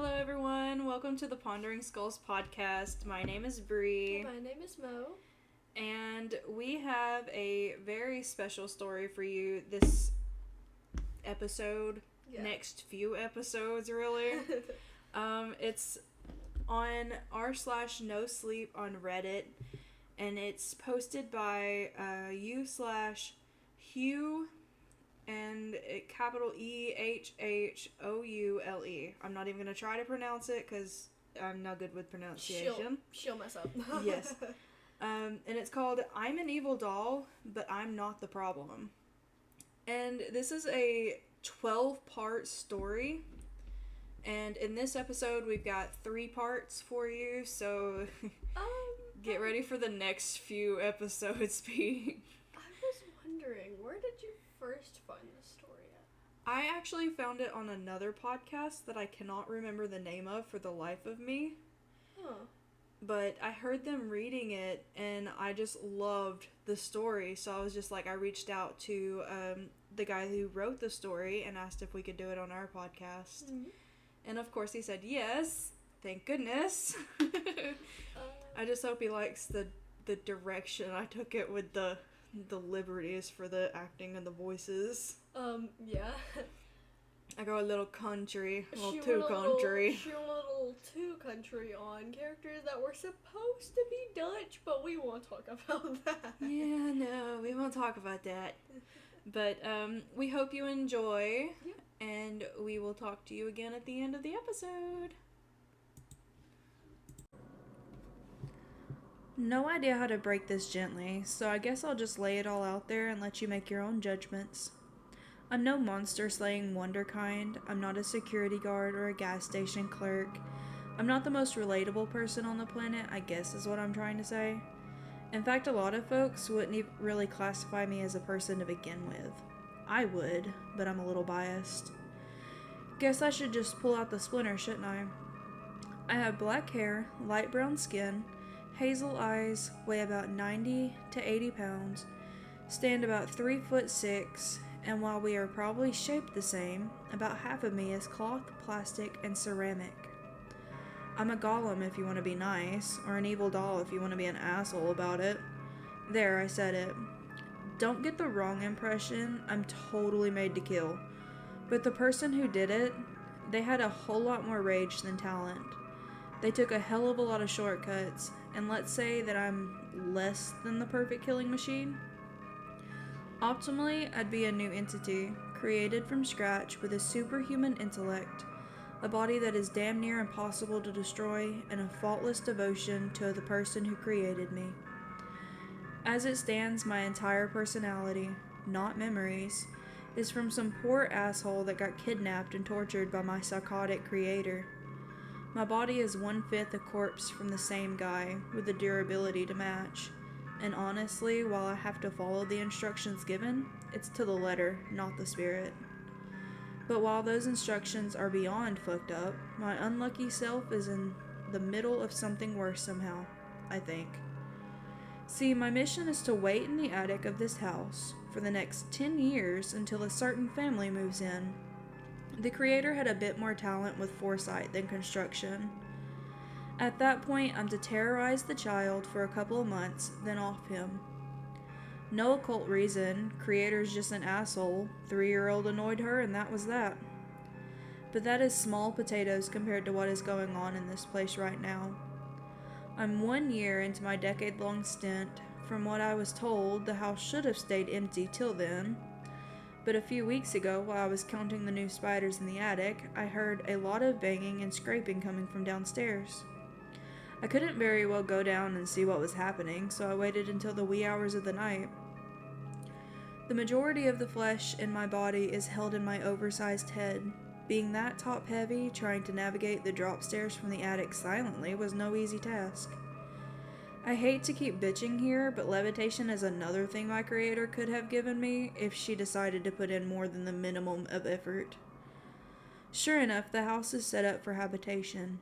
Hello everyone, welcome to the Pondering Skulls podcast. My name is Bree. My name is Mo. And we have a very special story for you this episode, next few episodes really. It's on r/no sleep on Reddit, and it's posted by u/Hugh and capital EHHOULE. I'm not even going to try to pronounce it because I'm not good with pronunciation. She'll mess up. Yes. And it's called I'm an Evil Doll, but I'm Not the Problem. And this is a 12-part story. And in this episode, we've got 3 parts for you, so get ready for the next few episodes being. I was wondering, where did you first find this story at? I actually found it on another podcast that I cannot remember the name of for the life of me. Huh. But I heard them reading it, and I just loved the story, so I was just like, I reached out to the guy who wrote the story and asked if we could do it on our podcast. Mm-hmm. And of course he said yes, thank goodness. I just hope he likes the direction I took it with the liberties for the acting and the voices. Yeah. I go a little country, She went a little too country on characters that were supposed to be Dutch, but we won't talk about that. Yeah, no, we won't talk about that. But we hope you enjoy, and we will talk to you again at the end of the episode. No idea how to break this gently, so I guess I'll just lay it all out there and let you make your own judgments. I'm no monster-slaying wonderkind. I'm not a security guard or a gas station clerk. I'm not the most relatable person on the planet, I guess is what I'm trying to say. In fact, a lot of folks wouldn't really classify me as a person to begin with. I would, but I'm a little biased. Guess I should just pull out the splinter, shouldn't I? I have black hair, light brown skin, hazel eyes, weigh about 90 to 80 pounds, stand about 3'6", and while we are probably shaped the same, about half of me is cloth, plastic, and ceramic. I'm a golem if you want to be nice, or an evil doll if you want to be an asshole about it. There, I said it. Don't get the wrong impression, I'm totally made to kill. But the person who did it, they had a whole lot more rage than talent. They took a hell of a lot of shortcuts, and let's say that I'm less than the perfect killing machine. Optimally, I'd be a new entity, created from scratch with a superhuman intellect, a body that is damn near impossible to destroy, and a faultless devotion to the person who created me. As it stands, my entire personality, not memories, is from some poor asshole that got kidnapped and tortured by my psychotic creator. My body is 1/5 a corpse from the same guy, with the durability to match. And honestly, while I have to follow the instructions given, it's to the letter, not the spirit. But while those instructions are beyond fucked up, my unlucky self is in the middle of something worse somehow, I think. See, my mission is to wait in the attic of this house for the next 10 years until a certain family moves in. The creator had a bit more talent with foresight than construction. At that point, I'm to terrorize the child for a couple of months, then off him. No occult reason, creator's just an asshole, 3-year-old annoyed her and that was that. But that is small potatoes compared to what is going on in this place right now. I'm 1 year into my decade-long stint. From what I was told, the house should have stayed empty till then. But a few weeks ago, while I was counting the new spiders in the attic, I heard a lot of banging and scraping coming from downstairs. I couldn't very well go down and see what was happening, so I waited until the wee hours of the night. The majority of the flesh in my body is held in my oversized head. Being that top-heavy, trying to navigate the drop stairs from the attic silently was no easy task. I hate to keep bitching here, but levitation is another thing my creator could have given me if she decided to put in more than the minimum of effort. Sure enough, the house is set up for habitation.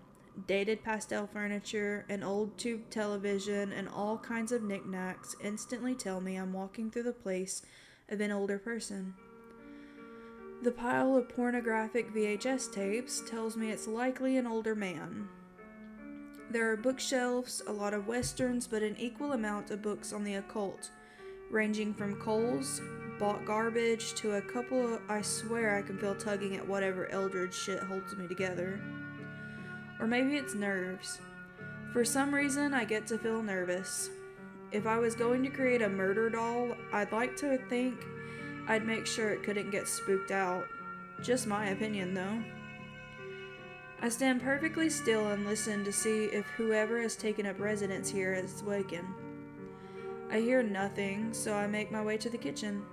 Dated pastel furniture, an old tube television, and all kinds of knickknacks instantly tell me I'm walking through the place of an older person. The pile of pornographic VHS tapes tells me it's likely an older man. There are bookshelves, a lot of westerns, but an equal amount of books on the occult, ranging from Cole's, bought garbage, to a couple of, I swear I can feel tugging at whatever eldritch shit holds me together. Or maybe it's nerves. For some reason, I get to feel nervous. If I was going to create a murder doll, I'd like to think I'd make sure it couldn't get spooked out. Just my opinion, though. I stand perfectly still and listen to see if whoever has taken up residence here has wakened. I hear nothing, so I make my way to the kitchen.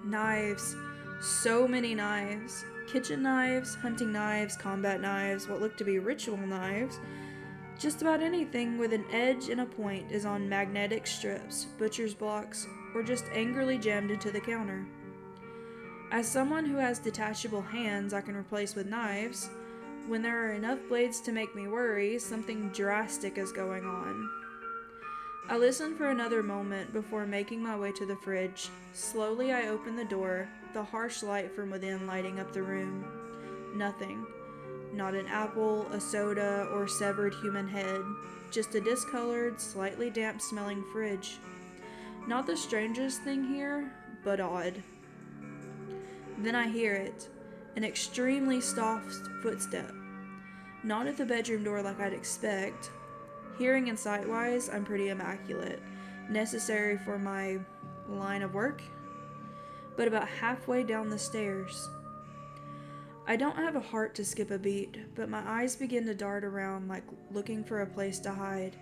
Knives. So many knives. Kitchen knives, hunting knives, combat knives, what look to be ritual knives. Just about anything with an edge and a point is on magnetic strips, butcher's blocks, or just angrily jammed into the counter. As someone who has detachable hands I can replace with knives, when there are enough blades to make me worry, something drastic is going on. I listen for another moment before making my way to the fridge. Slowly I open the door, the harsh light from within lighting up the room. Nothing. Not an apple, a soda, or severed human head. Just a discolored, slightly damp-smelling fridge. Not the strangest thing here, but odd. Then I hear it. An extremely soft footstep. Not at the bedroom door like I'd expect. Hearing and sight-wise, I'm pretty immaculate. Necessary for my line of work. But about halfway down the stairs. I don't have a heart to skip a beat, but my eyes begin to dart around like looking for a place to hide.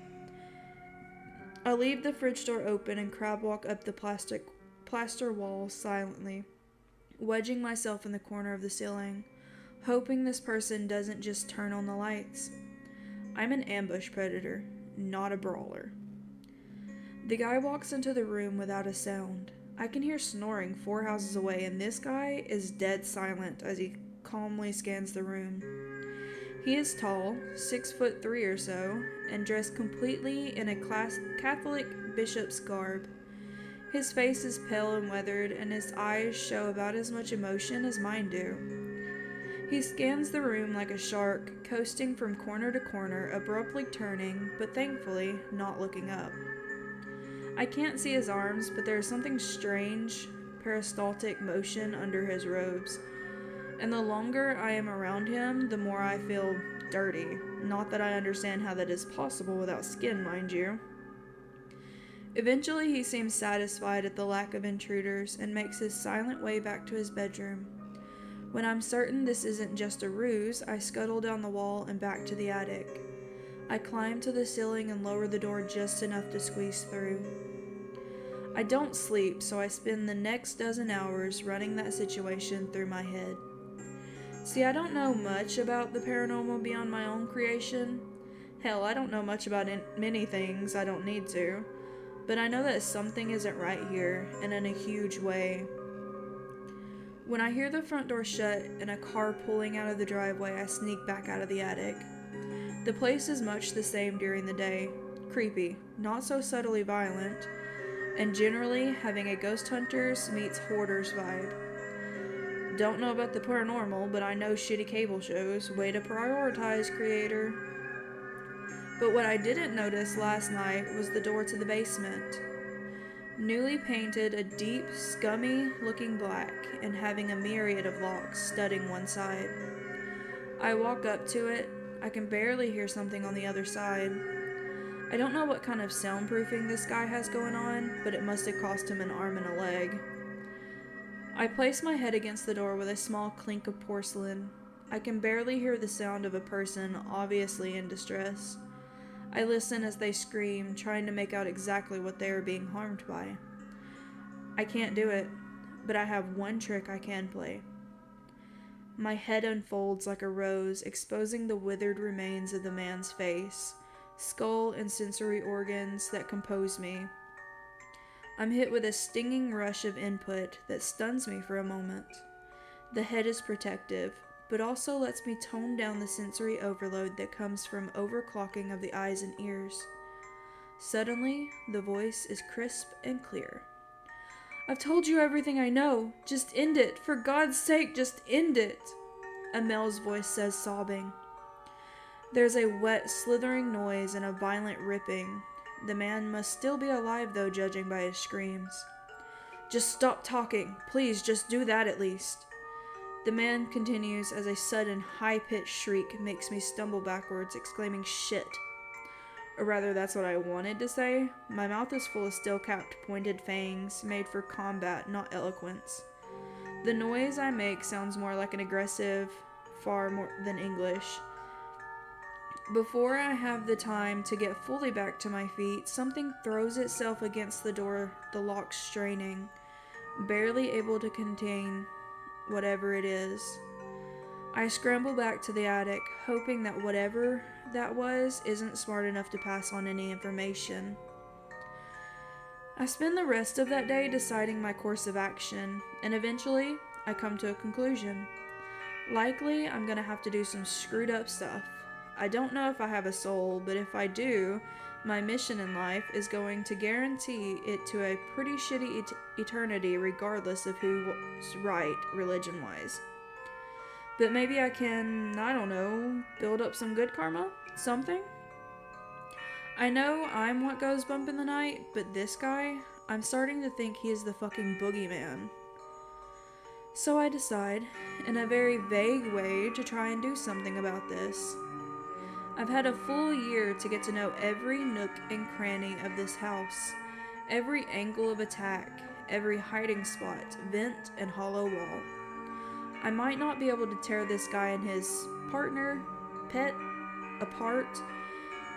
I leave the fridge door open and crab walk up the plaster wall silently, wedging myself in the corner of the ceiling, hoping this person doesn't just turn on the lights. I'm an ambush predator, not a brawler. The guy walks into the room without a sound. I can hear snoring 4 houses away, and this guy is dead silent as he calmly scans the room. He is tall, 6'3" or so, and dressed completely in a Catholic bishop's garb. His face is pale and weathered, and his eyes show about as much emotion as mine do. He scans the room like a shark, coasting from corner to corner, abruptly turning, but thankfully not looking up. I can't see his arms, but there is something strange, peristaltic motion under his robes. And the longer I am around him, the more I feel dirty. Not that I understand how that is possible without skin, mind you. Eventually, he seems satisfied at the lack of intruders and makes his silent way back to his bedroom. When I'm certain this isn't just a ruse, I scuttle down the wall and back to the attic. I climb to the ceiling and lower the door just enough to squeeze through. I don't sleep, so I spend the next dozen hours running that situation through my head. See, I don't know much about the paranormal beyond my own creation. Hell, I don't know much about many things, I don't need to. But I know that something isn't right here, and in a huge way. When I hear the front door shut and a car pulling out of the driveway, I sneak back out of the attic. The place is much the same during the day. Creepy, not so subtly violent, and generally having a ghost hunters meets hoarders vibe. Don't know about the paranormal, but I know shitty cable shows. Way to prioritize, creator. But what I didn't notice last night was the door to the basement. Newly painted, a deep, scummy-looking black, and having a myriad of locks studding one side. I walk up to it. I can barely hear something on the other side. I don't know what kind of soundproofing this guy has going on, but it must have cost him an arm and a leg. I place my head against the door with a small clink of porcelain. I can barely hear the sound of a person obviously in distress. I listen as they scream, trying to make out exactly what they are being harmed by. I can't do it, but I have one trick I can play. My head unfolds like a rose, exposing the withered remains of the man's face, skull and sensory organs that compose me. I'm hit with a stinging rush of input that stuns me for a moment. The head is protective, but also lets me tone down the sensory overload that comes from overclocking of the eyes and ears. Suddenly, the voice is crisp and clear. I've told you everything I know. Just end it. For God's sake, just end it. A male's voice says, sobbing. There's a wet, slithering noise and a violent ripping. The man must still be alive, though, judging by his screams. Just stop talking. Please, just do that at least. The man continues as a sudden, high-pitched shriek makes me stumble backwards, exclaiming, shit. Or rather, that's what I wanted to say. My mouth is full of steel-capped, pointed fangs, made for combat, not eloquence. The noise I make sounds more like an aggressive, far more than English. Before I have the time to get fully back to my feet, something throws itself against the door, the lock straining, barely able to contain whatever it is. I scramble back to the attic, hoping that whatever that was isn't smart enough to pass on any information. I spend the rest of that day deciding my course of action, and eventually I come to a conclusion. Likely, I'm gonna have to do some screwed up stuff. I don't know if I have a soul, but if I do, my mission in life is going to guarantee it to a pretty shitty eternity regardless of who's right, religion-wise. But maybe I can, I don't know, build up some good karma? Something? I know I'm what goes bump in the night, but this guy, I'm starting to think he is the fucking boogeyman. So I decide, in a very vague way, to try and do something about this. I've had a full year to get to know every nook and cranny of this house, every angle of attack, every hiding spot, vent, and hollow wall. I might not be able to tear this guy and his partner, pet, apart,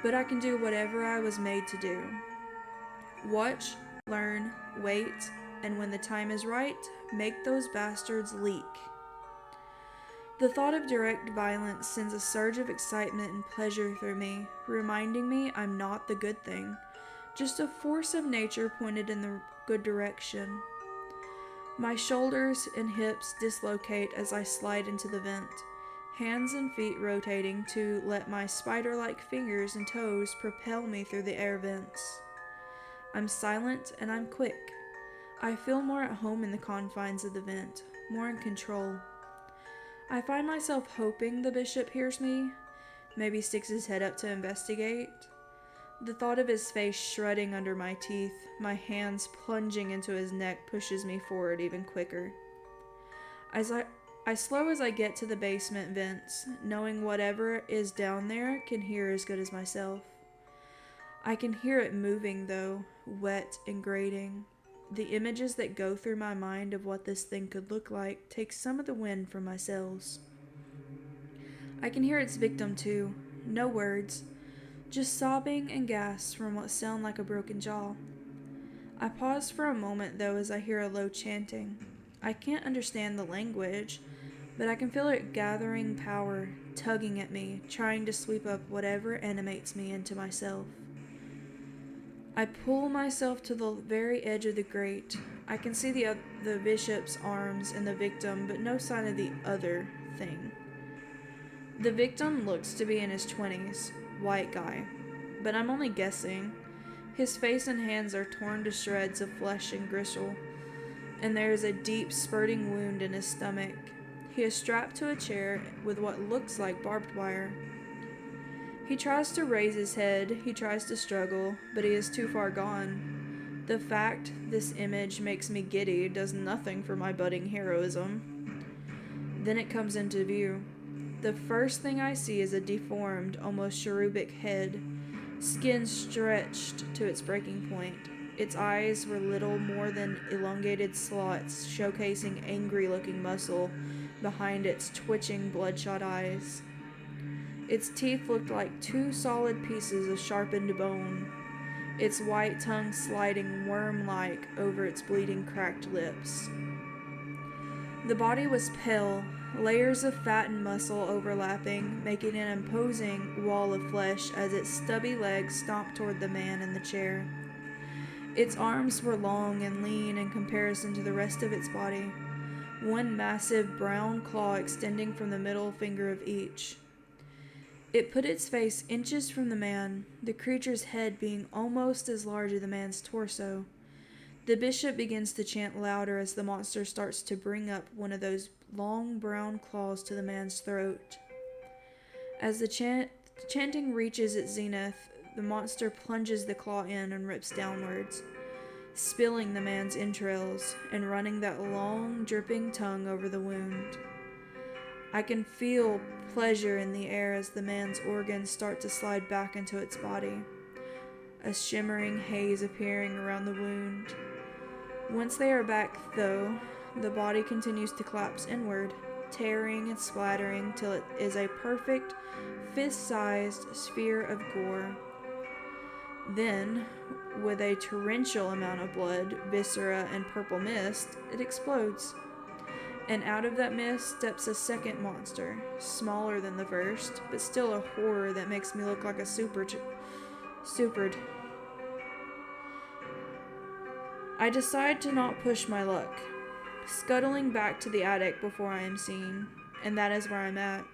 but I can do whatever I was made to do. Watch, learn, wait, and when the time is right, make those bastards leak. The thought of direct violence sends a surge of excitement and pleasure through me, reminding me I'm not the good thing, just a force of nature pointed in the good direction. My shoulders and hips dislocate as I slide into the vent, hands and feet rotating to let my spider-like fingers and toes propel me through the air vents. I'm silent and I'm quick. I feel more at home in the confines of the vent, more in control. I find myself hoping the bishop hears me, maybe sticks his head up to investigate. The thought of his face shredding under my teeth, my hands plunging into his neck pushes me forward even quicker. As I slow as I get to the basement vents, knowing whatever is down there can hear as good as myself. I can hear it moving though, wet and grating. The images that go through my mind of what this thing could look like take some of the wind from my sails. I can hear its victim too, no words, just sobbing and gasps from what sound like a broken jaw. I pause for a moment though as I hear a low chanting. I can't understand the language, but I can feel it gathering power, tugging at me, trying to sweep up whatever animates me into myself. I pull myself to the very edge of the grate. I can see the bishop's arms and the victim, but no sign of the other thing. The victim looks to be in his 20s, white guy, but I'm only guessing. His face and hands are torn to shreds of flesh and gristle, and there is a deep spurting wound in his stomach. He is strapped to a chair with what looks like barbed wire. He tries to raise his head, he tries to struggle, but he is too far gone. The fact this image makes me giddy does nothing for my budding heroism. Then it comes into view. The first thing I see is a deformed, almost cherubic head, skin stretched to its breaking point. Its eyes were little more than elongated slots, showcasing angry-looking muscle behind its twitching, bloodshot eyes. Its teeth looked like two solid pieces of sharpened bone, its white tongue sliding worm-like over its bleeding, cracked lips. The body was pale, layers of fat and muscle overlapping, making an imposing wall of flesh as its stubby legs stomped toward the man in the chair. Its arms were long and lean in comparison to the rest of its body, one massive brown claw extending from the middle finger of each. It put its face inches from the man, the creature's head being almost as large as the man's torso. The bishop begins to chant louder as the monster starts to bring up one of those long brown claws to the man's throat. As the chanting reaches its zenith, the monster plunges the claw in and rips downwards, spilling the man's entrails and running that long, dripping tongue over the wound. I can feel pleasure in the air as the man's organs start to slide back into its body, a shimmering haze appearing around the wound. Once they are back, though, the body continues to collapse inward, tearing and splattering till it is a perfect, fist-sized sphere of gore. Then, with a torrential amount of blood, viscera, and purple mist, it explodes. And out of that mist steps a second monster, smaller than the first, but still a horror that makes me look like a supered. I decide to not push my luck, scuttling back to the attic before I am seen, and that is where I'm at.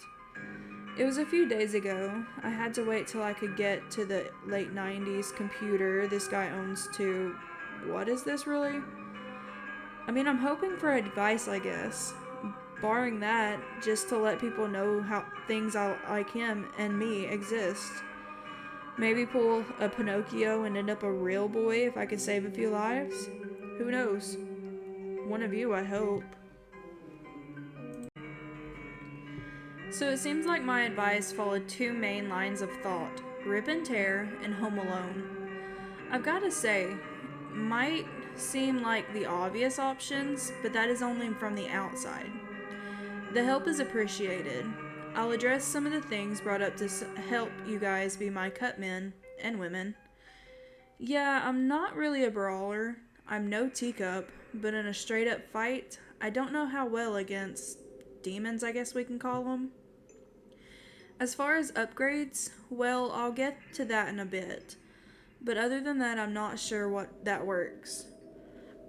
It was a few days ago. I had to wait till I could get to the late 90s computer this guy owns to... What is this really? I mean, I'm hoping for advice, I guess. Barring that, just to let people know how things like him and me exist. Maybe pull a Pinocchio and end up a real boy if I could save a few lives. Who knows? One of you, I hope. So it seems like my advice followed two main lines of thought: Rip and Tear and Home Alone. I've got to say, might seem like the obvious options, but that is only from the outside. The help is appreciated. I'll address some of the things brought up to help you guys be my cut men and women. Yeah, I'm not really a brawler. I'm no teacup, but in a straight up fight, I don't know how well against demons, I guess we can call them. As far as upgrades, well, I'll get to that in a bit. But other than that, I'm not sure what that works.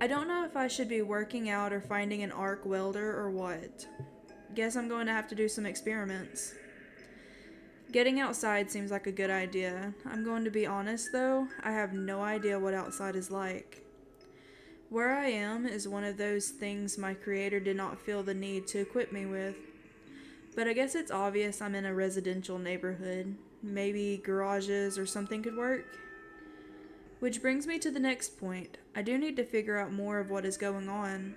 I don't know if I should be working out or finding an arc welder or what. Guess I'm going to have to do some experiments. Getting outside seems like a good idea. I'm going to be honest though, I have no idea what outside is like. Where I am is one of those things my creator did not feel the need to equip me with. But I guess it's obvious I'm in a residential neighborhood. Maybe garages or something could work. Which brings me to the next point. I do need to figure out more of what is going on.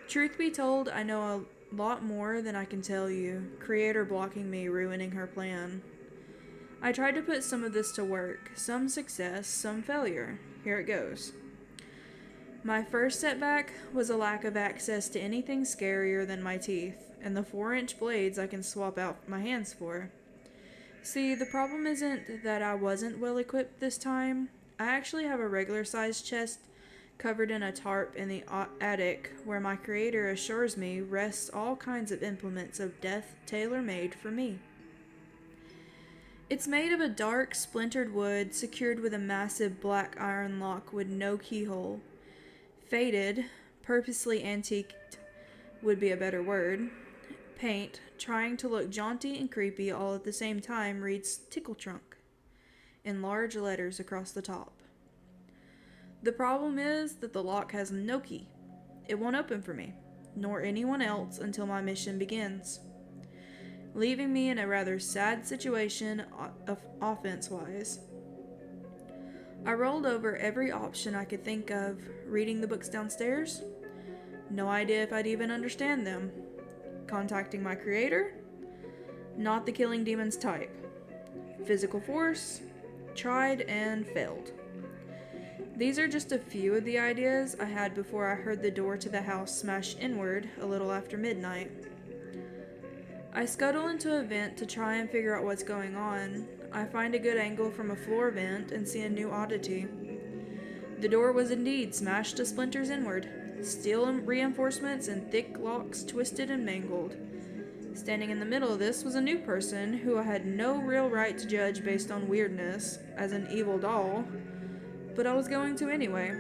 Truth be told, I know a lot more than I can tell you. Creator blocking me, ruining her plan. I tried to put some of this to work. Some success, some failure. Here it goes. My first setback was a lack of access to anything scarier than my teeth, and the 4-inch blades I can swap out my hands for. See, the problem isn't that I wasn't well equipped this time. I actually have a regular sized chest covered in a tarp in the attic where my creator assures me rests all kinds of implements of death tailor-made for me. It's made of a dark, splintered wood secured with a massive black iron lock with no keyhole. Faded, purposely antiqued would be a better word. Paint, trying to look jaunty and creepy all at the same time, reads Tickle Trunk in large letters across the top. The problem is that the lock has no key. It won't open for me, nor anyone else until my mission begins, leaving me in a rather sad situation offense-wise. I rolled over every option I could think of. Reading the books downstairs? No idea if I'd even understand them. Contacting my creator? Not the killing demons type. Physical force? Tried and failed. These are just a few of the ideas I had before I heard the door to the house smash inward a little after midnight. I scuttle into a vent to try and figure out what's going on. I find a good angle from a floor vent and see a new oddity. The door was indeed smashed to splinters inward, steel reinforcements and thick locks twisted and mangled. Standing in the middle of this was a new person who I had no real right to judge based on weirdness, as an evil doll, but I was going to anyway.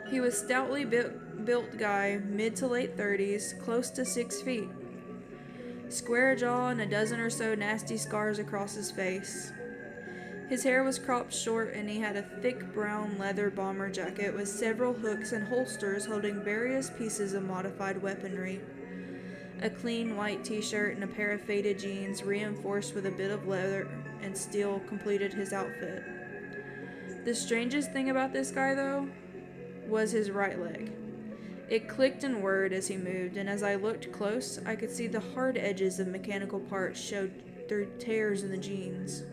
He was stoutly built guy, mid to late 30s, close to 6 feet. Square jaw and a dozen or so nasty scars across his face. His hair was cropped short, and he had a thick brown leather bomber jacket with several hooks and holsters holding various pieces of modified weaponry. A clean white t-shirt and a pair of faded jeans, reinforced with a bit of leather and steel, completed his outfit. The strangest thing about this guy, though, was his right leg. It clicked and whirred as he moved, and as I looked close, I could see the hard edges of mechanical parts showed through tears in the jeans.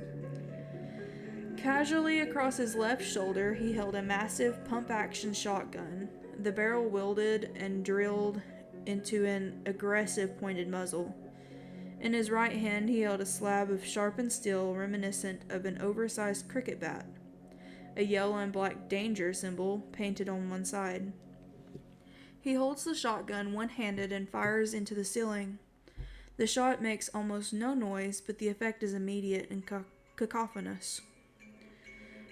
Casually across his left shoulder, he held a massive pump-action shotgun, the barrel welded and drilled into an aggressive pointed muzzle. In his right hand, he held a slab of sharpened steel reminiscent of an oversized cricket bat, a yellow and black danger symbol painted on one side. He holds the shotgun one-handed and fires into the ceiling. The shot makes almost no noise, but the effect is immediate and cacophonous.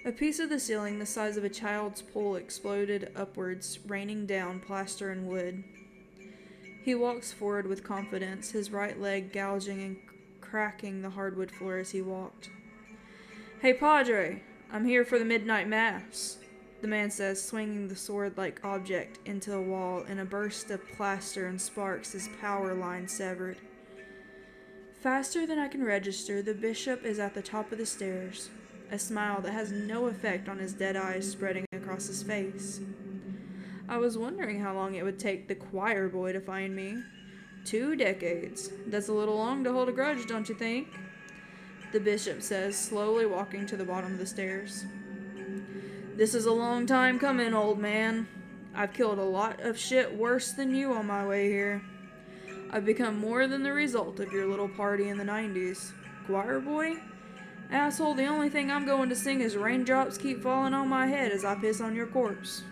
A piece of the ceiling the size of a child's pool exploded upwards, raining down plaster and wood. He walks forward with confidence, his right leg gouging and cracking the hardwood floor as he walked. "Hey, Padre, I'm here for the midnight mass," the man says, swinging the sword-like object into the wall in a burst of plaster and sparks, his power line severed. Faster than I can register, the bishop is at the top of the stairs, a smile that has no effect on his dead eyes spreading across his face. I was wondering how long it would take the choir boy to find me. 2 decades. That's a little long to hold a grudge, don't you think? The bishop says, slowly walking to the bottom of the stairs. "This is a long time coming, old man. I've killed a lot of shit worse than you on my way here. I've become more than the result of your little party in the 90s. Choir boy? Asshole, the only thing I'm going to sing is raindrops keep falling on my head as I piss on your corpse."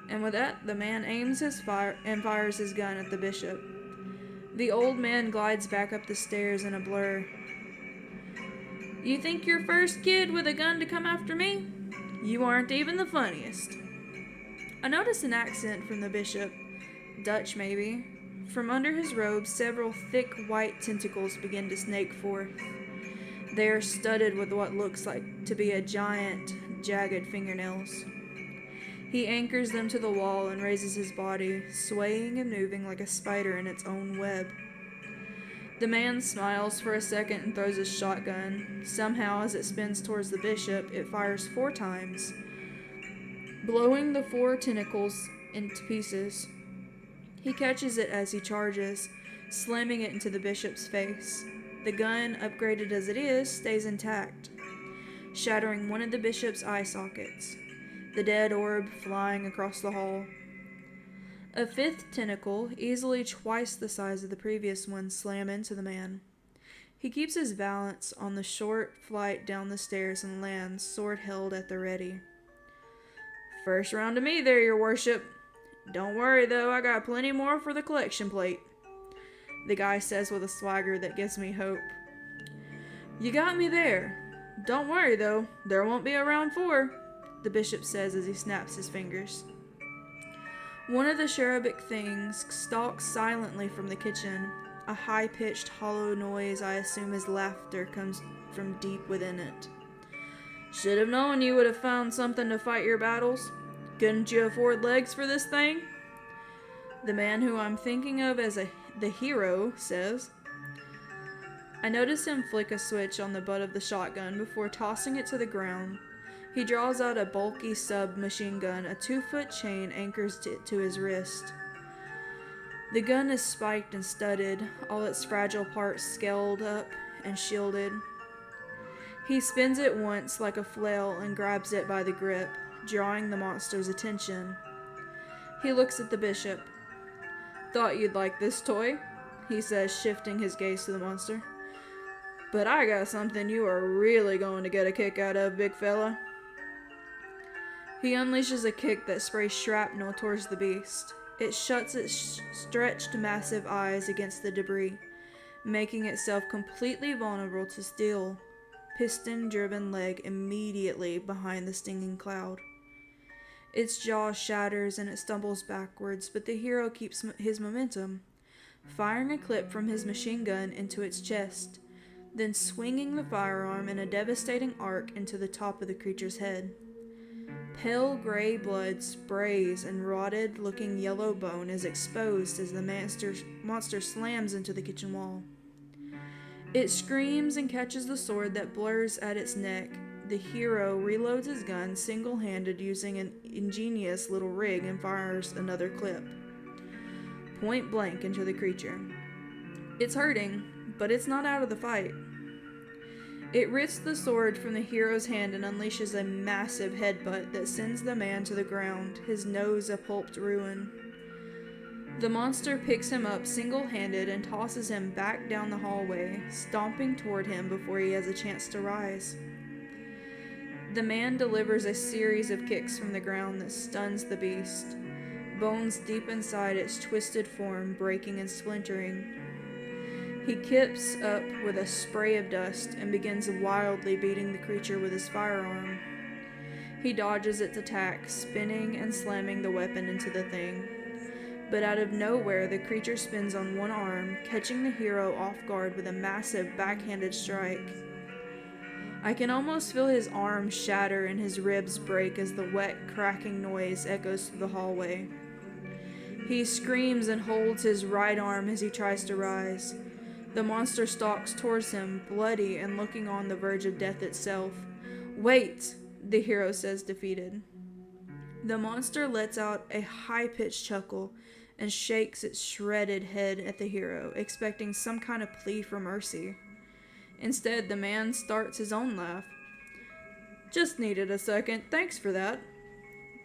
And with that, the man aims his fire and fires his gun at the bishop. The old man glides back up the stairs in a blur. "You think you're first, kid, with a gun to come after me? You aren't even the funniest." I notice an accent from the bishop. Dutch, maybe. From under his robe, several thick white tentacles begin to snake forth. They are studded with what looks like to be a giant, jagged fingernails. He anchors them to the wall and raises his body, swaying and moving like a spider in its own web. The man smiles for a second and throws his shotgun. Somehow, as it spins towards the bishop, it fires 4 times, blowing the 4 tentacles into pieces. He catches it as he charges, slamming it into the bishop's face. The gun, upgraded as it is, stays intact, shattering one of the bishop's eye sockets, the dead orb flying across the hall. A 5th tentacle, easily twice the size of the previous one, slam into the man. He keeps his balance on the short flight down the stairs and lands, sword held at the ready. "First round to me there, your worship. Don't worry, though, I got plenty more for the collection plate," the guy says with a swagger that gives me hope. "You got me there. Don't worry, though, there won't be a round 4, the bishop says as he snaps his fingers. One of the cherubic things stalks silently from the kitchen. A high-pitched, hollow noise I assume is laughter comes from deep within it. "Should have known you would have found something to fight your battles. Couldn't you afford legs for this thing?" The man who I'm thinking of as the hero says. I notice him flick a switch on the butt of the shotgun before tossing it to the ground. He draws out a bulky submachine gun. A 2-foot chain anchors it to his wrist. The gun is spiked and studded, all its fragile parts scaled up and shielded. He spins it once like a flail and grabs it by the grip, drawing the monster's attention. He looks at the bishop. "Thought you'd like this toy," he says, shifting his gaze to the monster. "But I got something you are really going to get a kick out of, big fella." He unleashes a kick that sprays shrapnel towards the beast. It shuts its stretched massive eyes against the debris, making itself completely vulnerable to steel, piston-driven leg immediately behind the stinging cloud. Its jaw shatters and it stumbles backwards, but the hero keeps his momentum, firing a clip from his machine gun into its chest. then swinging the firearm in a devastating arc into the top of the creature's head. Pale gray blood sprays and rotted-looking yellow bone is exposed as the monster slams into the kitchen wall. It screams and catches the sword that blurs at its neck. The hero reloads his gun single-handed using an ingenious little rig and fires another clip, point blank into the creature. It's hurting, but it's not out of the fight. It rips the sword from the hero's hand and unleashes a massive headbutt that sends the man to the ground, his nose a pulped ruin. The monster picks him up single-handed and tosses him back down the hallway, stomping toward him before he has a chance to rise. The man delivers a series of kicks from the ground that stuns the beast, bones deep inside its twisted form breaking and splintering. He kips up with a spray of dust and begins wildly beating the creature with his firearm. He dodges its attack, spinning and slamming the weapon into the thing. But out of nowhere, the creature spins on one arm, catching the hero off guard with a massive backhanded strike. I can almost feel his arm shatter and his ribs break as the wet, cracking noise echoes through the hallway. He screams and holds his right arm as he tries to rise. The monster stalks towards him, bloody and looking on the verge of death itself. "Wait!" the hero says, defeated. The monster lets out a high-pitched chuckle and shakes its shredded head at the hero, expecting some kind of plea for mercy. Instead, the man starts his own laugh. "Just needed a second, thanks for that,"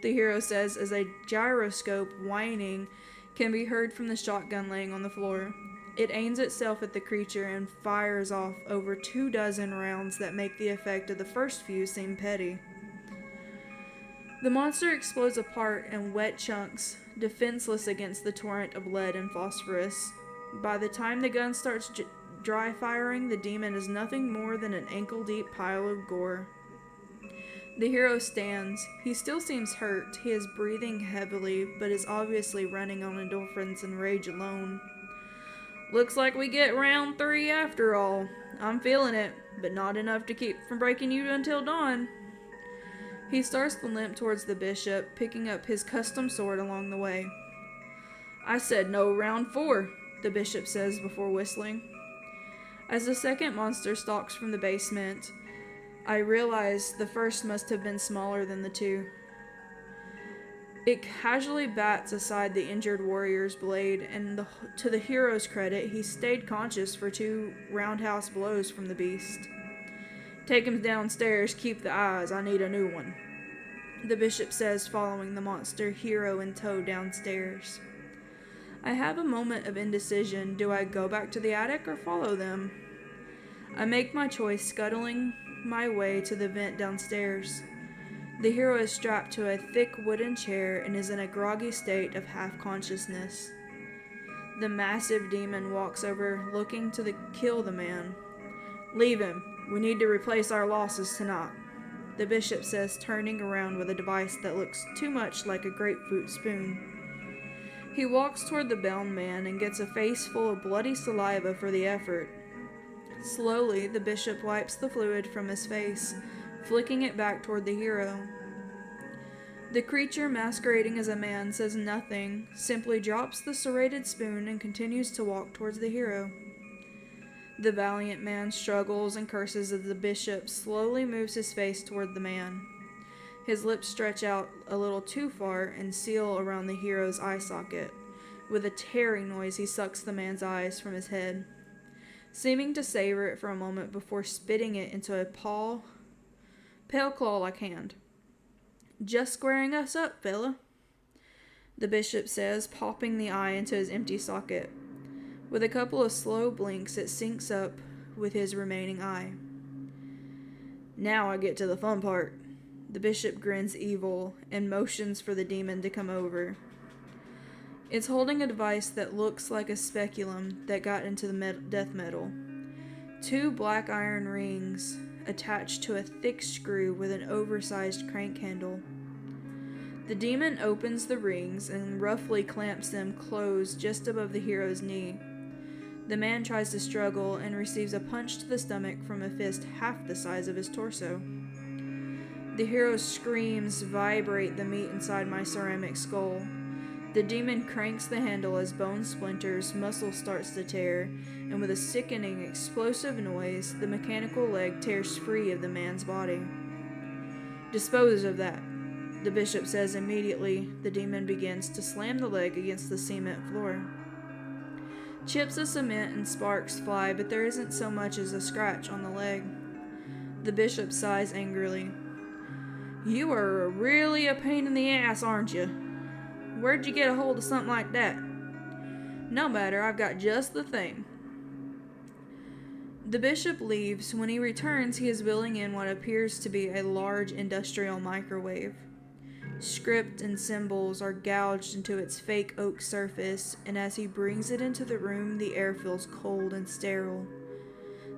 the hero says as a gyroscope whining can be heard from the shotgun laying on the floor. It aims itself at the creature and fires off over 24 rounds that make the effect of the first few seem petty. The monster explodes apart in wet chunks, defenseless against the torrent of lead and phosphorus. By the time the gun starts dry firing, the demon is nothing more than an ankle-deep pile of gore. The hero stands. He still seems hurt. He is breathing heavily, but is obviously running on endorphins and rage alone. "Looks like we get round 3 after all. I'm feeling it, but not enough to keep from breaking you until dawn." He starts to limp towards the bishop, picking up his custom sword along the way. "I said no round 4, the bishop says before whistling. As the second monster stalks from the basement, I realize the first must have been smaller than the two. It casually bats aside the injured warrior's blade, and to the hero's credit, he stayed conscious for 2 roundhouse blows from the beast. "Take him downstairs, keep the eyes, I need a new one," the bishop says, following the monster hero in tow downstairs. I have a moment of indecision. Do I go back to the attic or follow them? I make my choice, scuttling my way to the vent downstairs. The hero is strapped to a thick wooden chair and is in a groggy state of half-consciousness. The massive demon walks over, looking to kill the man. "Leave him. We need to replace our losses tonight," the bishop says, turning around with a device that looks too much like a grapefruit spoon. He walks toward the bound man and gets a face full of bloody saliva for the effort. Slowly, the bishop wipes the fluid from his face, flicking it back toward the hero. The creature, masquerading as a man, says nothing, simply drops the serrated spoon and continues to walk towards the hero. The valiant man struggles and curses as the bishop slowly moves his face toward the man. His lips stretch out a little too far and seal around the hero's eye socket. With a tearing noise, he sucks the man's eyes from his head, seeming to savor it for a moment before spitting it into a pale claw-like hand. "Just squaring us up, fella," the bishop says, popping the eye into his empty socket. With a couple of slow blinks, it syncs up with his remaining eye. "Now I get to the fun part." The bishop grins evil and motions for the demon to come over. It's holding a device that looks like a speculum that got into the death metal. 2 black iron rings attached to a thick screw with an oversized crank handle. The demon opens the rings and roughly clamps them closed just above the hero's knee. The man tries to struggle and receives a punch to the stomach from a fist half the size of his torso. The hero's screams vibrate the meat inside my ceramic skull. The demon cranks the handle as bone splinters, muscle starts to tear, and with a sickening, explosive noise, the mechanical leg tears free of the man's body. "Dispose of that," the bishop says immediately. The demon begins to slam the leg against the cement floor. Chips of cement and sparks fly, but there isn't so much as a scratch on the leg. The bishop sighs angrily. "You are really a pain in the ass, aren't you? Where'd you get a hold of something like that?" "No matter, I've got just the thing." The bishop leaves. When he returns, he is wheeling in what appears to be a large industrial microwave. Script and symbols are gouged into its fake oak surface, and as he brings it into the room, the air feels cold and sterile.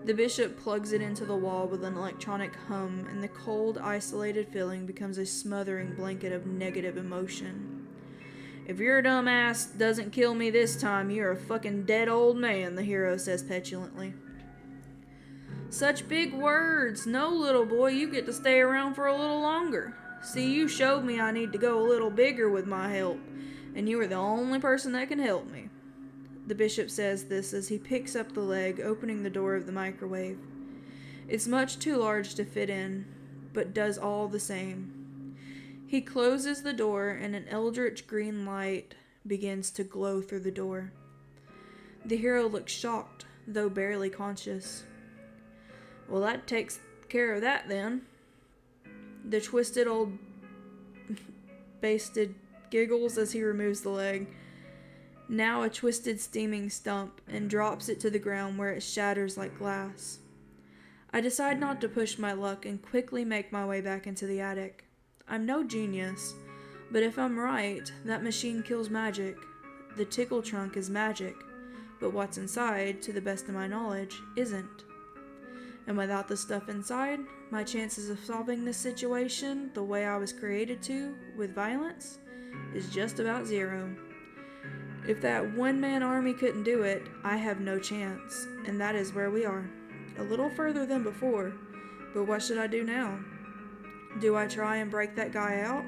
The bishop plugs it into the wall with an electronic hum, and the cold, isolated feeling becomes a smothering blanket of negative emotion. "If your dumb ass doesn't kill me this time, you're a fucking dead old man," the hero says petulantly. "Such big words. No, little boy, you get to stay around for a little longer. See, you showed me I need to go a little bigger with my help, and you are the only person that can help me." The bishop says this as he picks up the leg, opening the door of the microwave. It's much too large to fit in, but does all the same. He closes the door, and an eldritch green light begins to glow through the door. The hero looks shocked, though barely conscious. "Well, that takes care of that, then." The twisted old bastard giggles as he removes the leg, now a twisted steaming stump, and drops it to the ground where it shatters like glass. I decide not to push my luck and quickly make my way back into the attic. I'm no genius, but if I'm right, that machine kills magic. The tickle trunk is magic, but what's inside, to the best of my knowledge, isn't. And without the stuff inside, my chances of solving this situation the way I was created to, with violence, is just about zero. If that one-man army couldn't do it, I have no chance, and that is where we are. A little further than before, but what should I do now? Do I try and break that guy out?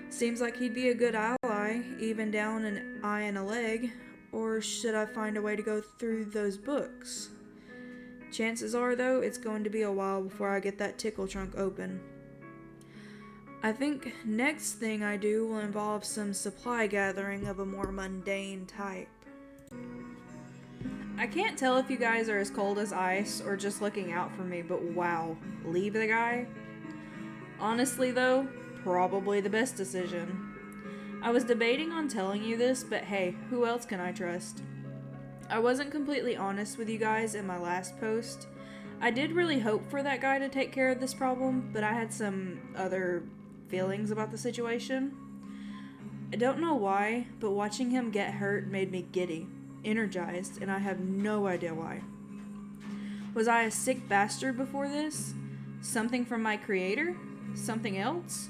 Seems like he'd be a good ally, even down an eye and a leg. Or should I find a way to go through those books? Chances are, though, it's going to be a while before I get that tickle trunk open. I think next thing I do will involve some supply gathering of a more mundane type. I can't tell if you guys are as cold as ice or just looking out for me, but wow, leave the guy? Honestly, though, probably the best decision. I was debating on telling you this, but hey, who else can I trust? I wasn't completely honest with you guys in my last post. I did really hope for that guy to take care of this problem, but I had some other feelings about the situation. I don't know why, but watching him get hurt made me giddy, energized, and I have no idea why. Was I a sick bastard before this? Something from my creator? Something else?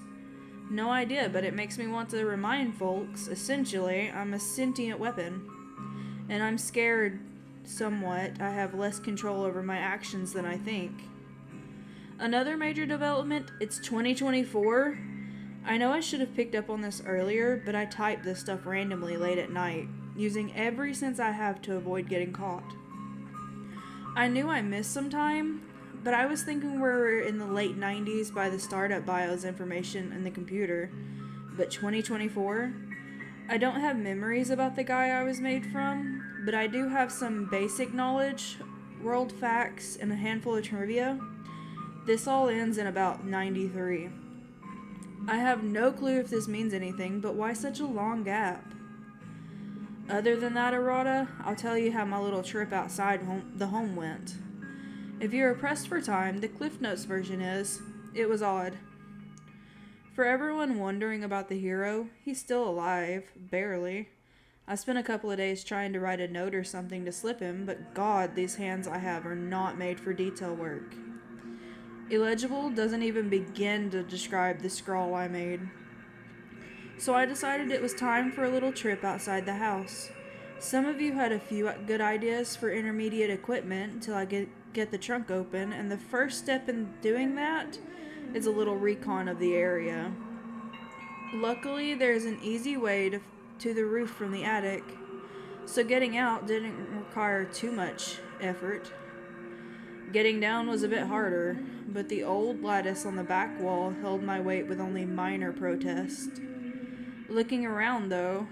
No idea, but it makes me want to remind folks, essentially, I'm a sentient weapon. And I'm scared somewhat. I have less control over my actions than I think. Another major development, it's 2024. I know I should have picked up on this earlier, but I typed this stuff randomly late at night, using every sense I have to avoid getting caught. I knew I missed some time, but I was thinking we were in the late 90s by the startup BIOS information in the computer. But 2024? I don't have memories about the guy I was made from, but I do have some basic knowledge, world facts, and a handful of trivia. This all ends in about 93. I have no clue if this means anything, but why such a long gap? Other than that errata, I'll tell you how my little trip outside the home went. If you're pressed for time, the Cliff Notes version is, it was odd. For everyone wondering about the hero, he's still alive, barely. I spent a couple of days trying to write a note or something to slip him, but God, these hands I have are not made for detail work. Illegible doesn't even begin to describe the scrawl I made. So I decided it was time for a little trip outside the house. Some of you had a few good ideas for intermediate equipment until I get the trunk open, and the first step in doing that is a little recon of the area. Luckily, there's an easy way to the roof from the attic, so getting out didn't require too much effort. Getting down was a bit harder, but the old lattice on the back wall held my weight with only minor protest. Looking around, though,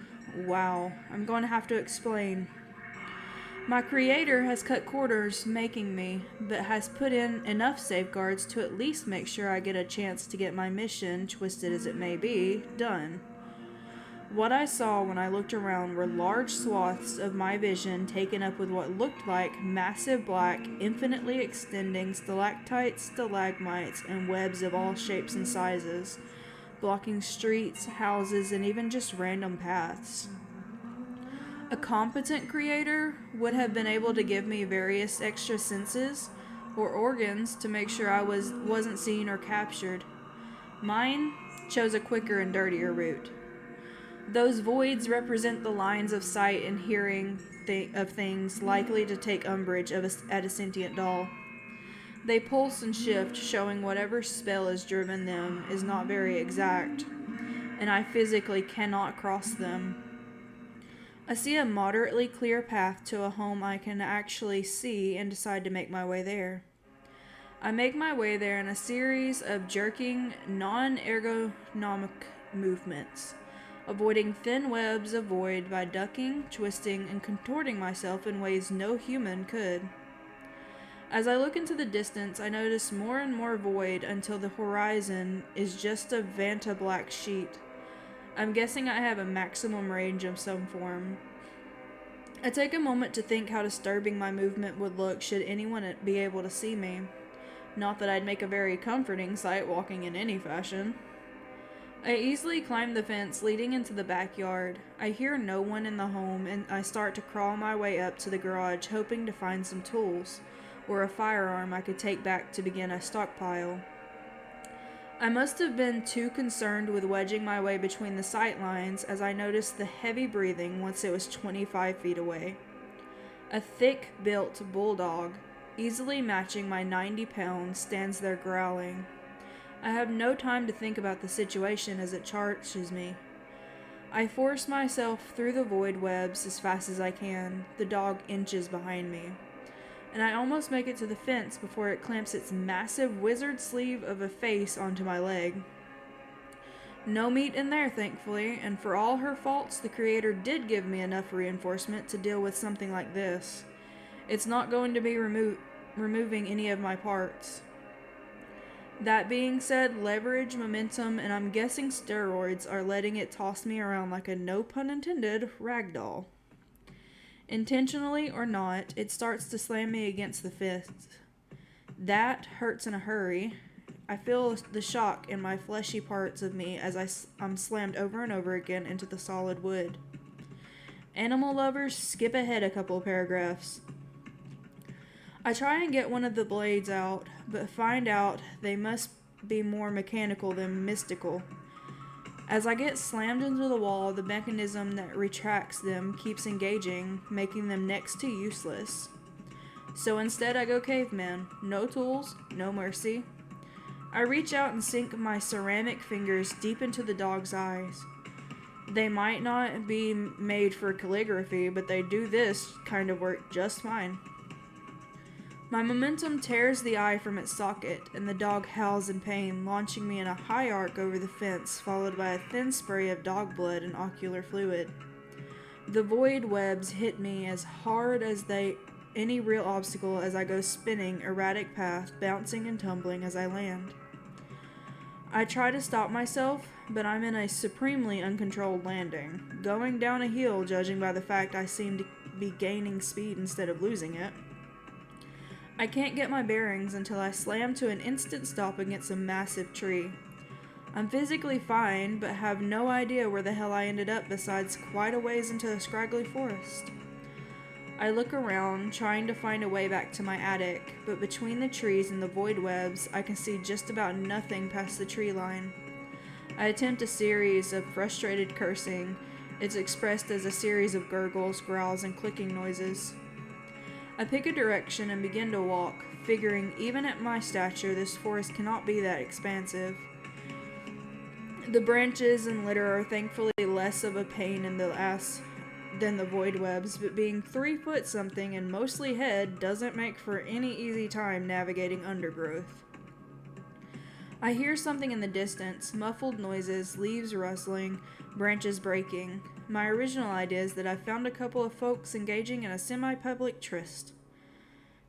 wow, I'm going to have to explain. My creator has cut corners making me, but has put in enough safeguards to at least make sure I get a chance to get my mission, twisted as it may be, done. What I saw when I looked around were large swaths of my vision taken up with what looked like massive black, infinitely extending stalactites, stalagmites, and webs of all shapes and sizes, blocking streets, houses, and even just random paths. A competent creator would have been able to give me various extra senses or organs to make sure I wasn't seen or captured. Mine chose a quicker and dirtier route. Those voids represent the lines of sight and hearing of things likely to take umbrage at a sentient doll. They pulse and shift, showing whatever spell has driven them is not very exact, and I physically cannot cross them. I see a moderately clear path to a home I can actually see and decide to make my way there. I make my way there in a series of jerking, non-ergonomic movements, avoiding thin webs of void by ducking, twisting, and contorting myself in ways no human could. As I look into the distance, I notice more and more void until the horizon is just a Vanta black sheet. I'm guessing I have a maximum range of some form. I take a moment to think how disturbing my movement would look should anyone be able to see me. Not that I'd make a very comforting sight walking in any fashion. I easily climb the fence leading into the backyard. I hear no one in the home, and I start to crawl my way up to the garage, hoping to find some tools, or a firearm I could take back to begin a stockpile. I must have been too concerned with wedging my way between the sight lines as I noticed the heavy breathing once it was 25 feet away. A thick-built bulldog, easily matching my 90 pounds, stands there growling. I have no time to think about the situation as it charges me. I force myself through the void webs as fast as I can, the dog inches behind me, and I almost make it to the fence before it clamps its massive wizard sleeve of a face onto my leg. No meat in there, thankfully, and for all her faults, the creator did give me enough reinforcement to deal with something like this. It's not going to be removing any of my parts. That being said, leverage, momentum, and I'm guessing steroids are letting it toss me around like a, no pun intended, ragdoll. Intentionally or not, it starts to slam me against the fence. That hurts in a hurry. I feel the shock in my fleshy parts of me as I'm slammed over and over again into the solid wood. Animal lovers, skip ahead a couple of paragraphs. I try and get one of the blades out, but find out they must be more mechanical than mystical. As I get slammed into the wall, the mechanism that retracts them keeps engaging, making them next to useless. So instead I go caveman. No tools, no mercy. I reach out and sink my ceramic fingers deep into the dog's eyes. They might not be made for calligraphy, but they do this kind of work just fine. My momentum tears the eye from its socket, and the dog howls in pain, launching me in a high arc over the fence, followed by a thin spray of dog blood and ocular fluid. The void webs hit me as hard as any real obstacle as I go spinning, erratic path, bouncing and tumbling as I land. I try to stop myself, but I'm in a supremely uncontrolled landing, going down a hill judging by the fact I seem to be gaining speed instead of losing it. I can't get my bearings until I slam to an instant stop against a massive tree. I'm physically fine, but have no idea where the hell I ended up besides quite a ways into a scraggly forest. I look around, trying to find a way back to my attic, but between the trees and the void webs, I can see just about nothing past the tree line. I attempt a series of frustrated cursing, It's expressed as a series of gurgles, growls, and clicking noises. I pick a direction and begin to walk, figuring even at my stature this forest cannot be that expansive. The branches and litter are thankfully less of a pain in the ass than the void webs, but being 3 foot something and mostly head doesn't make for any easy time navigating undergrowth. I hear something in the distance, muffled noises, leaves rustling, branches breaking. My original idea is that I found a couple of folks engaging in a semi-public tryst.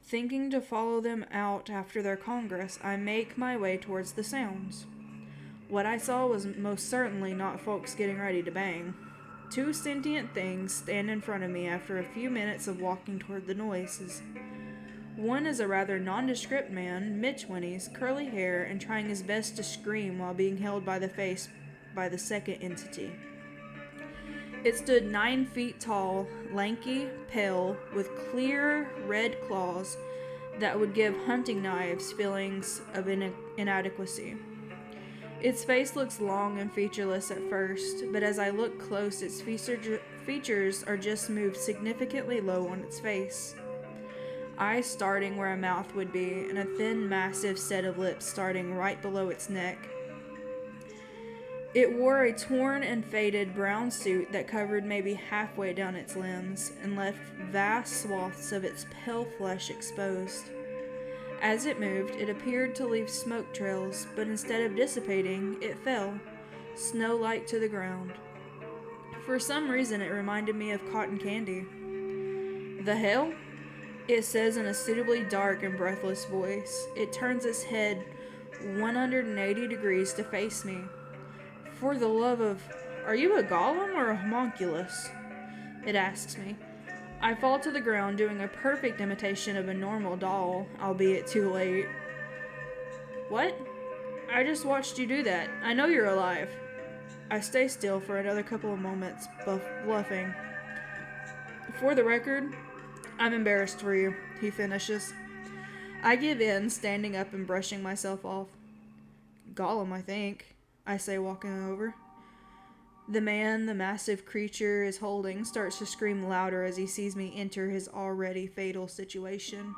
Thinking to follow them out after their congress, I make my way towards the sounds. What I saw was most certainly not folks getting ready to bang. 2 sentient things stand in front of me after a few minutes of walking toward the noises. One is a rather nondescript man, mid-20s, curly hair, and trying his best to scream while being held by the face by the second entity. It stood 9 feet tall, lanky, pale, with clear red claws that would give hunting knives feelings of inadequacy. Its face looks long and featureless at first, but as I look close, its features are just moved significantly low on its face. Eyes starting where a mouth would be, and a thin, massive set of lips starting right below its neck. It wore a torn and faded brown suit that covered maybe halfway down its limbs and left vast swaths of its pale flesh exposed. As it moved, it appeared to leave smoke trails, but instead of dissipating, it fell, snow-like to the ground. For some reason, it reminded me of cotton candy. "The hell?" it says in a suitably dark and breathless voice. It turns its head 180 degrees to face me. "For the love of... are you a golem or a homunculus?" it asks me. I fall to the ground doing a perfect imitation of a normal doll, albeit too late. "What? I just watched you do that. I know you're alive." I stay still for another couple of moments, bluffing. "For the record, I'm embarrassed for you," he finishes. I give in, standing up and brushing myself off. "Gollum, I think," I say, walking over. The man the massive creature is holding starts to scream louder as he sees me enter his already fatal situation.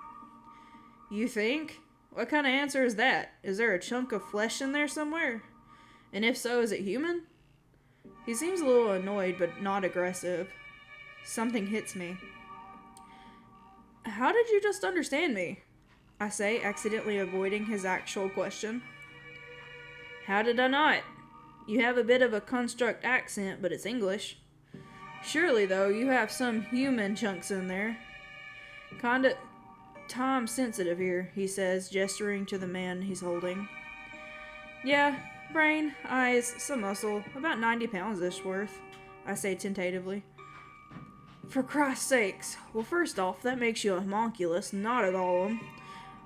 "You think? What kind of answer is that? Is there a chunk of flesh in there somewhere? And if so, is it human?" He seems a little annoyed, but not aggressive. Something hits me. "How did you just understand me?" I say, accidentally avoiding his actual question. "How did I not? You have a bit of a construct accent, but it's English. Surely, though, you have some human chunks in there." "Kinda time sensitive here," he says, gesturing to the man he's holding. "Yeah, brain, eyes, some muscle, about 90 pounds-ish worth," I say tentatively. "For Christ's sakes. Well, first off, that makes you a homunculus, not a golem,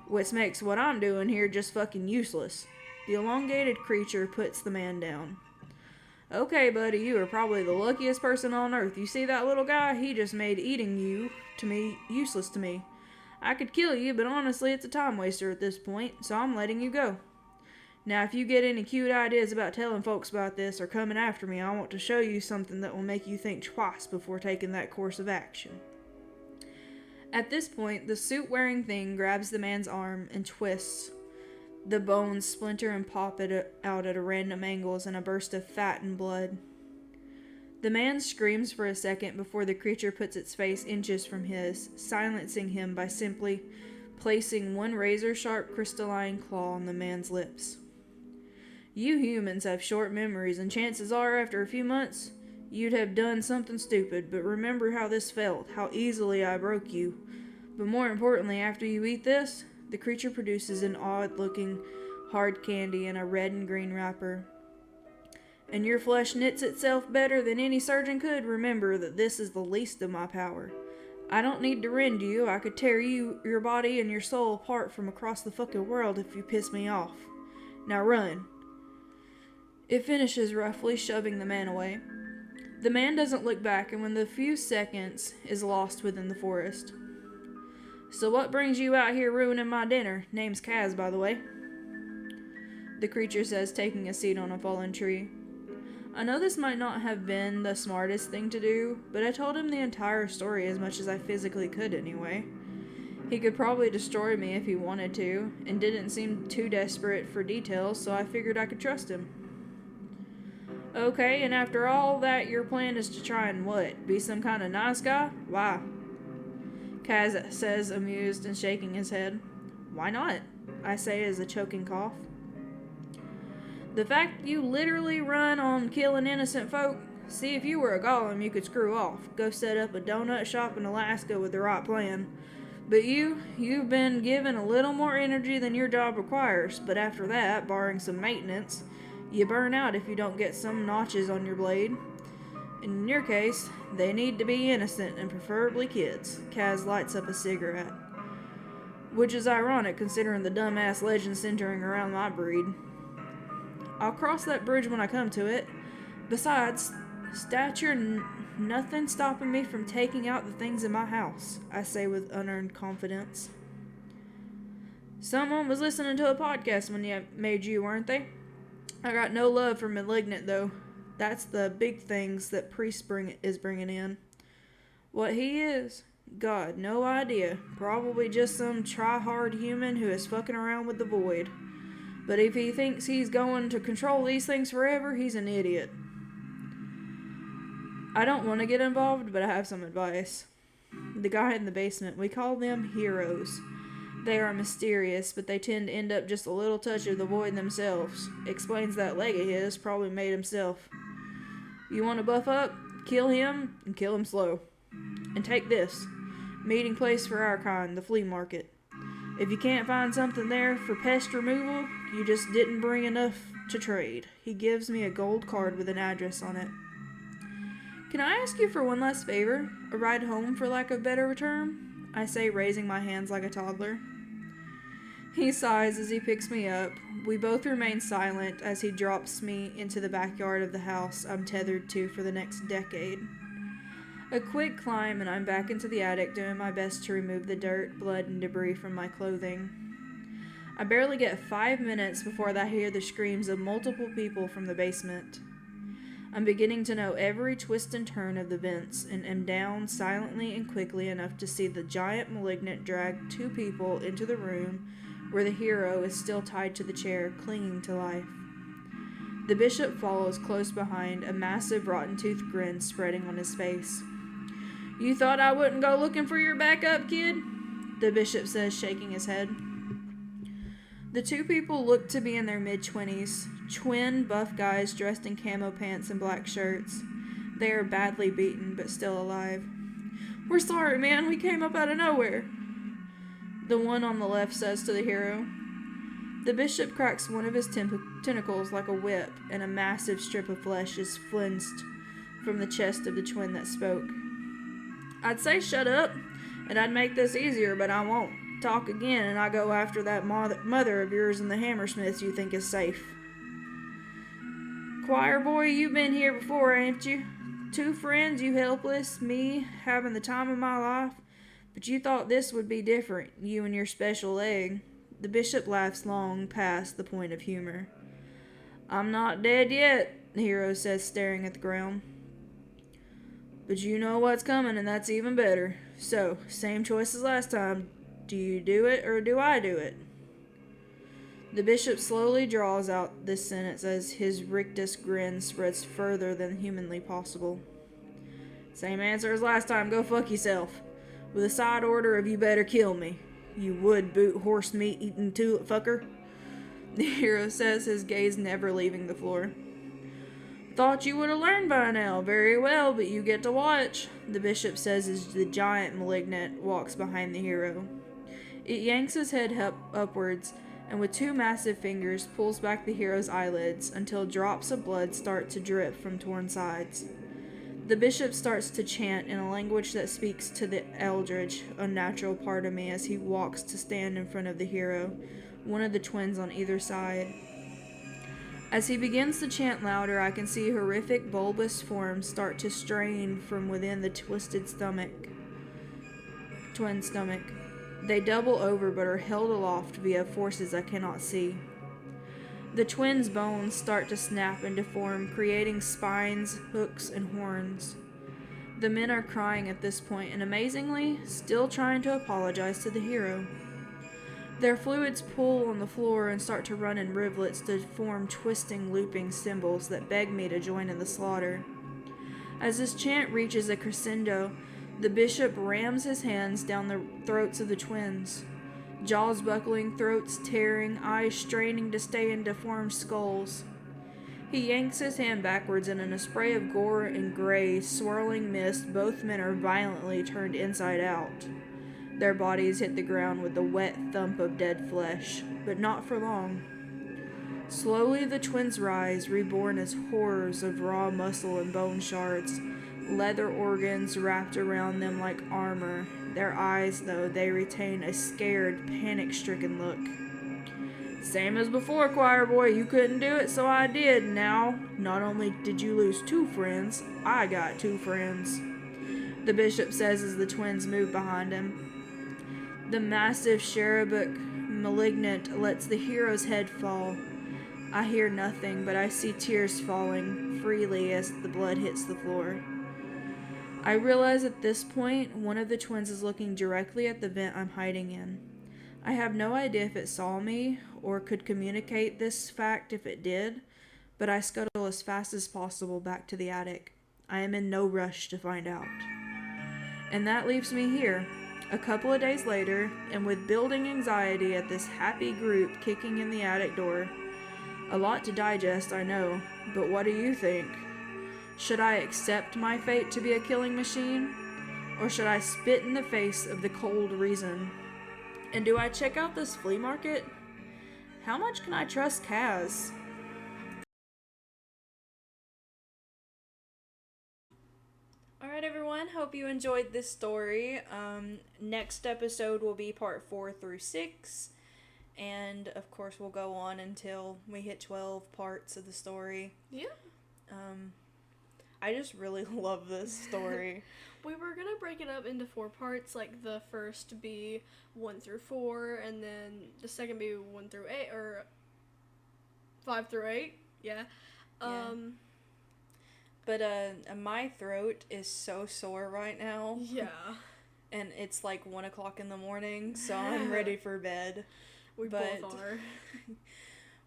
which makes what I'm doing here just fucking useless." The elongated creature puts the man down. "Okay, buddy, you are probably the luckiest person on earth. You see that little guy? He just made eating you, to me, useless to me. I could kill you, but honestly, it's a time waster at this point, so I'm letting you go. Now, if you get any cute ideas about telling folks about this or coming after me, I want to show you something that will make you think twice before taking that course of action." At this point, the suit-wearing thing grabs the man's arm and twists. The bones splinter and pop out at random angles in a burst of fat and blood. The man screams for a second before the creature puts its face inches from his, silencing him by simply placing one razor-sharp crystalline claw on the man's lips. "You humans have short memories, and chances are, after a few months, you'd have done something stupid, but remember how this felt, how easily I broke you. But more importantly, after you eat this..." The creature produces an odd-looking hard candy in a red and green wrapper. "And your flesh knits itself better than any surgeon could. Remember that this is the least of my power. I don't need to rend you. I could tear your body and your soul apart from across the fucking world if you piss me off. Now run." It finishes roughly, shoving the man away. The man doesn't look back, and within a few seconds is lost within the forest. "So what brings you out here ruining my dinner? Name's Kaz, by the way," the creature says, taking a seat on a fallen tree. I know this might not have been the smartest thing to do, but I told him the entire story as much as I physically could anyway. He could probably destroy me if he wanted to, and didn't seem too desperate for details, so I figured I could trust him. Okay, and after all that, your plan is to try and what? Be some kind of nice guy? Why? Kaz says, amused and shaking his head. Why not? I say as a choking cough. The fact you literally run on killing innocent folk. See, if you were a golem, you could screw off. Go set up a donut shop in Alaska with the right plan. But you've been given a little more energy than your job requires, but after that, barring some maintenance, you burn out if you don't get some notches on your blade. In your case, they need to be innocent and preferably kids. Kaz lights up a cigarette. Which is ironic considering the dumbass legend centering around my breed. I'll cross that bridge when I come to it. Besides, stature, nothing stopping me from taking out the things in my house, I say with unearned confidence. Someone was listening to a podcast when you made you, weren't they? I got no love for Malignant, though. That's the big things that Priest is bringing in. What he is? God, no idea. Probably just some try-hard human who is fucking around with the void. But if he thinks he's going to control these things forever, he's an idiot. I don't want to get involved, but I have some advice. The guy in the basement, we call them heroes. They are mysterious, but they tend to end up just a little touch of the void themselves. Explains that leg of his, probably made himself. You want to buff up? Kill him, and kill him slow. And take this. Meeting place for our kind, the flea market. If you can't find something there for pest removal, you just didn't bring enough to trade. He gives me a gold card with an address on it. Can I ask you for one last favor? A ride home, for lack of better term? I say, raising my hands like a toddler. He sighs as he picks me up. We both remain silent as he drops me into the backyard of the house I'm tethered to for the next decade. A quick climb and I'm back into the attic doing my best to remove the dirt, blood, and debris from my clothing. I barely get 5 minutes before I hear the screams of multiple people from the basement. I'm beginning to know every twist and turn of the vents and am down silently and quickly enough to see the giant Malignant drag 2 people into the room where the hero is still tied to the chair, clinging to life. The bishop follows close behind, a massive rotten-toothed grin spreading on his face. You thought I wouldn't go looking for your backup, kid? The bishop says, shaking his head. The 2 people look to be in their mid-20s, twin buff guys dressed in camo pants and black shirts. They are badly beaten, but still alive. We're sorry, man. We came up out of nowhere. The one on the left says to the hero. The bishop cracks one of his tentacles like a whip, and a massive strip of flesh is flensed from the chest of the twin that spoke. I'd say shut up, and I'd make this easier, but I won't. Talk again, and I go after that mother of yours and the Hammersmiths you think is safe. Choir boy, you've been here before, ain't you? 2 friends, you helpless, me having the time of my life. But you thought this would be different, you and your special leg. The bishop laughs long past the point of humor. I'm not dead yet, the hero says, staring at the ground. But you know what's coming, and that's even better. So, same choice as last time. Do you do it, or do I do it? The bishop slowly draws out this sentence as his rictus grin spreads further than humanly possible. Same answer as last time, go fuck yourself. With a side order of you better kill me. You wood boot horse meat eating tulip fucker. The hero says, his gaze never leaving the floor. Thought you would have learned by now. Very well, but you get to watch, the bishop says as the giant Malignant walks behind the hero. It yanks his head upwards, and with 2 massive fingers pulls back the hero's eyelids until drops of blood start to drip from torn sides. The bishop starts to chant in a language that speaks to the eldritch, unnatural part of me as he walks to stand in front of the hero, one of the twins on either side. As he begins to chant louder, I can see horrific bulbous forms start to strain from within the twisted twin stomach. They double over but are held aloft via forces I cannot see. The twins' bones start to snap and deform, creating spines, hooks, and horns. The men are crying at this point and, amazingly, still trying to apologize to the hero. Their fluids pool on the floor and start to run in rivulets to form twisting, looping symbols that beg me to join in the slaughter. As this chant reaches a crescendo, the bishop rams his hands down the throats of the twins. Jaws buckling, throats tearing, eyes straining to stay in deformed skulls. He yanks his hand backwards, and in a spray of gore and gray, swirling mist, both men are violently turned inside out. Their bodies hit the ground with the wet thump of dead flesh, but not for long. Slowly the twins rise, reborn as horrors of raw muscle and bone shards, leather organs wrapped around them like armor. Their eyes, though, they retain a scared, panic-stricken look. Same as before, choir boy, you couldn't do it, so I did. Now, not only did you lose 2 friends, I got 2 friends, the bishop says as the twins move behind him. The massive cherubic malignant lets the hero's head fall. I hear nothing, but I see tears falling freely as the blood hits the floor. I realize at this point one of the twins is looking directly at the vent I'm hiding in. I have no idea if it saw me or could communicate this fact if it did, but I scuttle as fast as possible back to the attic. I am in no rush to find out. And that leaves me here, a couple of days later, and with building anxiety at this happy group kicking in the attic door. A lot to digest, I know, but what do you think? Should I accept my fate to be a killing machine? Or should I spit in the face of the cold reason? And do I check out this flea market? How much can I trust Kaz? Alright everyone, hope you enjoyed this story. Next episode will be part 4 through 6. And of course we'll go on until we hit 12 parts of the story. Yeah. I just really love this story. We were gonna break it up into 4 parts, like the first be 1 through 4, and then the second be 1 through 8, or 5 through 8. Yeah. But my throat is so sore right now. Yeah. And it's like 1 o'clock in the morning, so I'm ready for bed. We both are.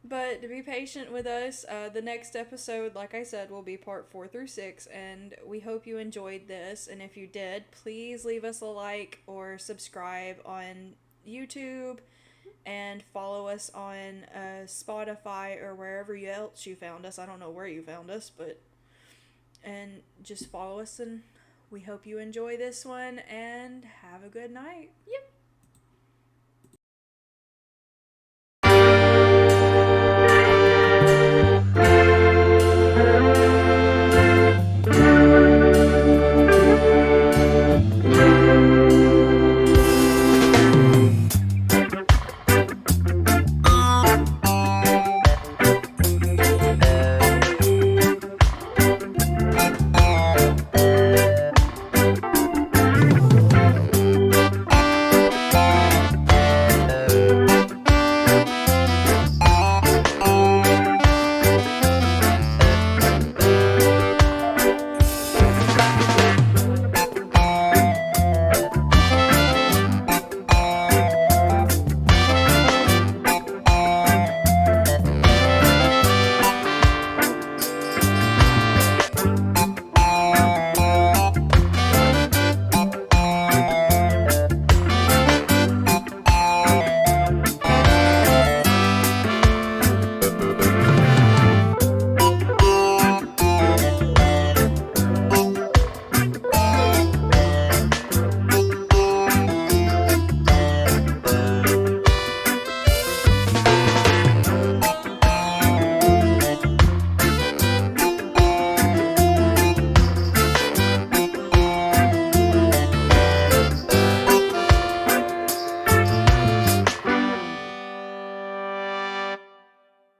But to be patient with us, the next episode, like I said, will be part 4 through 6, and we hope you enjoyed this. And if you did, please leave us a like or subscribe on YouTube, and follow us on Spotify or wherever else you found us. I don't know where you found us, and just follow us, and we hope you enjoy this one, and have a good night. Yep.